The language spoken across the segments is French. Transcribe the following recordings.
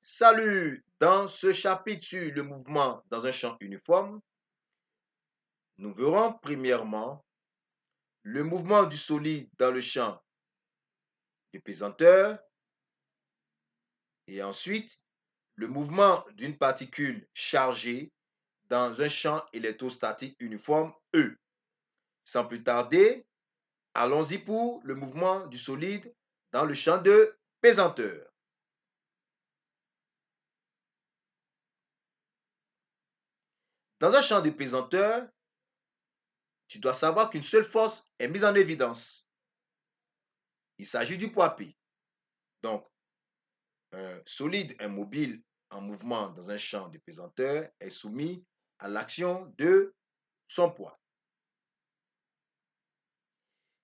Salut! Dans ce chapitre sur le mouvement dans un champ uniforme, nous verrons premièrement le mouvement du solide dans le champ du pesanteur et ensuite le mouvement d'une particule chargée dans un champ électrostatique uniforme E. Sans plus tarder, allons-y pour le mouvement du solide dans le champ de pesanteur. Dans un champ de pesanteur, tu dois savoir qu'une seule force est mise en évidence. Il s'agit du poids P. Donc, un solide immobile en mouvement dans un champ de pesanteur est soumis à l'action de son poids.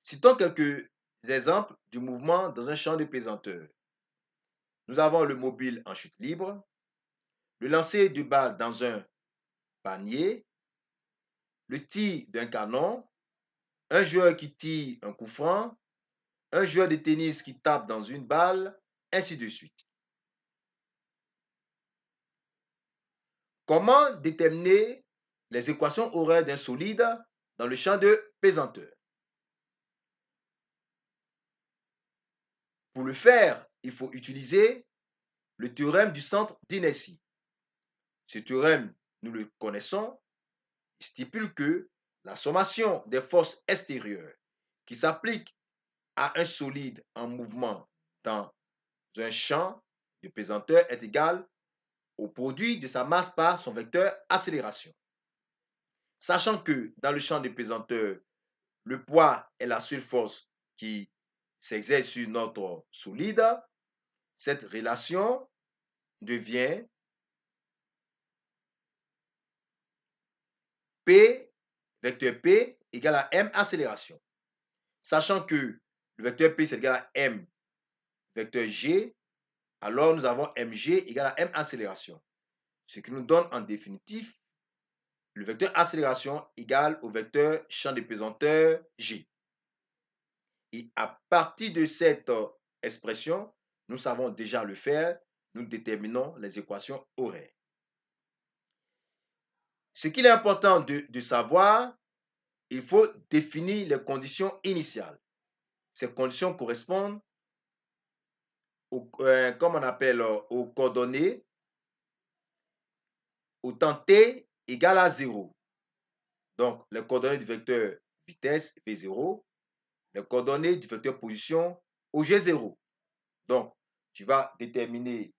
Citons quelques exemples du mouvement dans un champ de pesanteur. Nous avons le mobile en chute libre, le lancer de balle dans un panier, le tir d'un canon, un joueur qui tire un coup franc, un joueur de tennis qui tape dans une balle, ainsi de suite. Comment déterminer les équations horaires d'un solide dans le champ de pesanteur? Pour le faire, il faut utiliser le théorème du centre d'inertie. Ce théorème, nous le connaissons, il stipule que la sommation des forces extérieures qui s'appliquent à un solide en mouvement dans un champ de pesanteur est égale au produit de sa masse par son vecteur accélération. Sachant que dans le champ de pesanteur, le poids est la seule force qui s'exerce sur notre solide, cette relation devient P, vecteur P égale à M accélération. Sachant que le vecteur P c'est égal à M vecteur G, alors nous avons mg égale à M accélération. Ce qui nous donne en définitive le vecteur accélération égale au vecteur champ de pesanteur G. Et à partir de cette expression, nous savons déjà le faire, nous déterminons les équations horaires. Ce qu'il est important de savoir, il faut définir les conditions initiales. Ces conditions correspondent comme on appelle, aux coordonnées au temps t égale à 0. Donc, les coordonnées du vecteur vitesse V0, les coordonnées du vecteur position au G0. Donc, tu vas déterminer,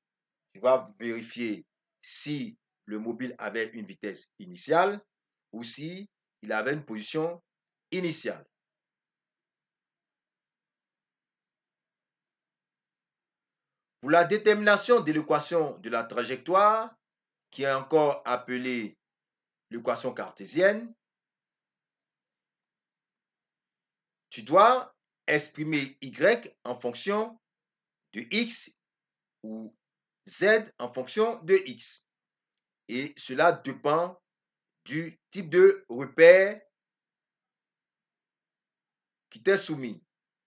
tu vas vérifier si le mobile avait une vitesse initiale ou si il avait une position initiale. Pour la détermination de l'équation de la trajectoire, qui est encore appelée l'équation cartésienne, tu dois exprimer y en fonction de x ou z en fonction de x. Et cela dépend du type de repère qui t'est soumis.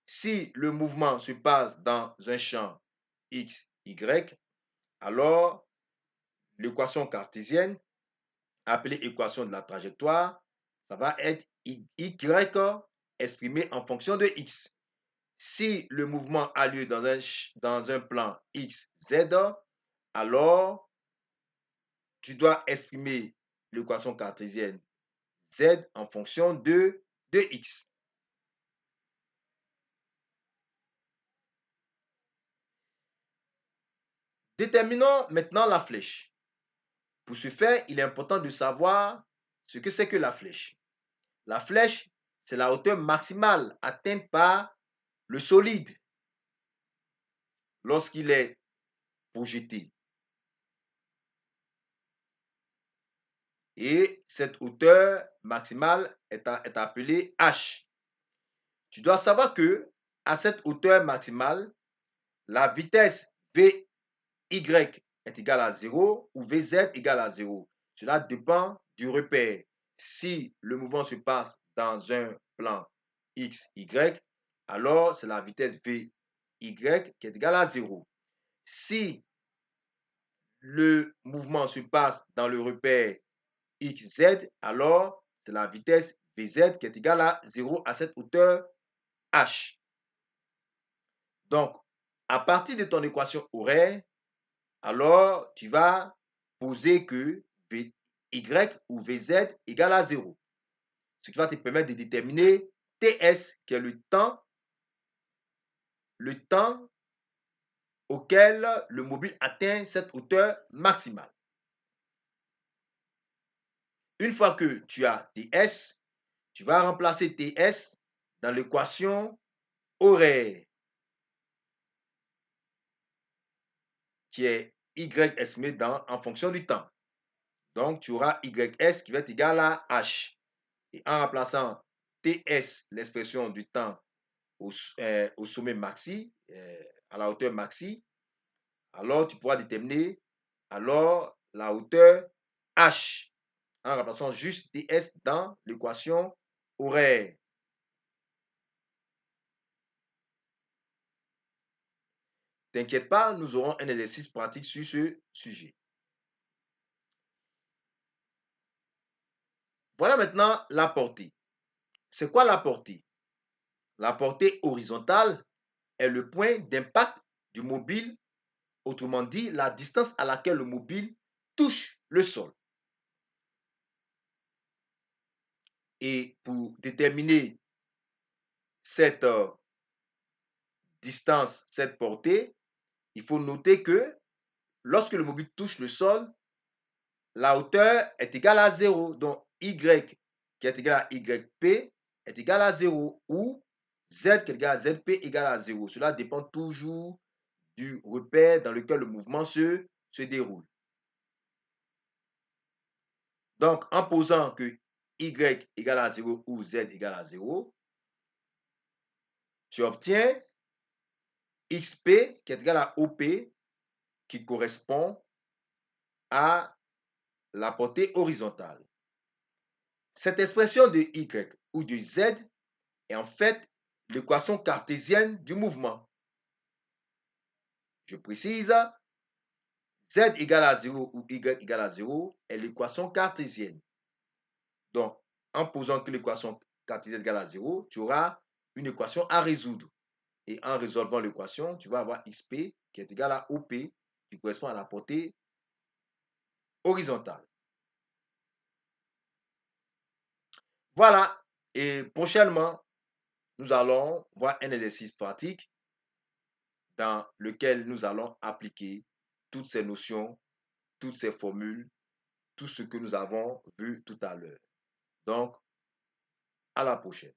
Si le mouvement se passe dans un champ x, y, alors l'équation cartésienne, appelée équation de la trajectoire, ça va être y exprimé en fonction de x. Si le mouvement a lieu dans un plan x, z, alors tu dois exprimer l'équation cartésienne z en fonction de x. Déterminons maintenant la flèche. Pour ce faire, il est important de savoir ce que c'est que la flèche. La flèche, c'est la hauteur maximale atteinte par le solide lorsqu'il est projeté. Et cette hauteur maximale est appelée h. Tu dois savoir que à cette hauteur maximale, la vitesse Vy est égale à 0 ou Vz égale à 0. Cela dépend du repère. Si le mouvement se passe dans un plan x, y, alors c'est la vitesse Vy qui est égale à 0. Si le mouvement se passe dans le repère xz, alors c'est la vitesse vz qui est égale à 0 à cette hauteur h. Donc, à partir de ton équation horaire, alors tu vas poser que y ou vz égale à 0. Ce qui va te permettre de déterminer ts, qui est le temps auquel le mobile atteint cette hauteur maximale. Une fois que tu as ts, tu vas remplacer ts dans l'équation horaire, qui est y estimé en fonction du temps. Donc, tu auras ys qui va être égal à h. Et en remplaçant ts, l'expression du temps au sommet maxi, à la hauteur maxi, alors tu pourras déterminer alors la hauteur h en remplaçant juste ts dans l'équation horaire. T'inquiète pas, nous aurons un exercice pratique sur ce sujet. Voilà maintenant la portée. C'est quoi la portée? La portée horizontale est le point d'impact du mobile, autrement dit, la distance à laquelle le mobile touche le sol. Et pour déterminer cette distance, cette portée, il faut noter que lorsque le mobile touche le sol, la hauteur est égale à 0. Donc, y qui est égal à yp est égal à 0 ou z qui est égal à zp égale à 0. Cela dépend toujours du repère dans lequel le mouvement se déroule. Donc, en posant que y égale à 0 ou z égale à 0, tu obtiens xp qui est égal à op qui correspond à la portée horizontale. Cette expression de y ou de z est en fait l'équation cartésienne du mouvement. Je précise, z égale à 0 ou y égale à 0 est l'équation cartésienne. Donc, en posant que l'équation cartésienne égale à 0, tu auras une équation à résoudre. Et en résolvant l'équation, tu vas avoir xp qui est égal à op qui correspond à la portée horizontale. Voilà. Et prochainement, nous allons voir un exercice pratique dans lequel nous allons appliquer toutes ces notions, toutes ces formules, tout ce que nous avons vu tout à l'heure. Donc, à la prochaine.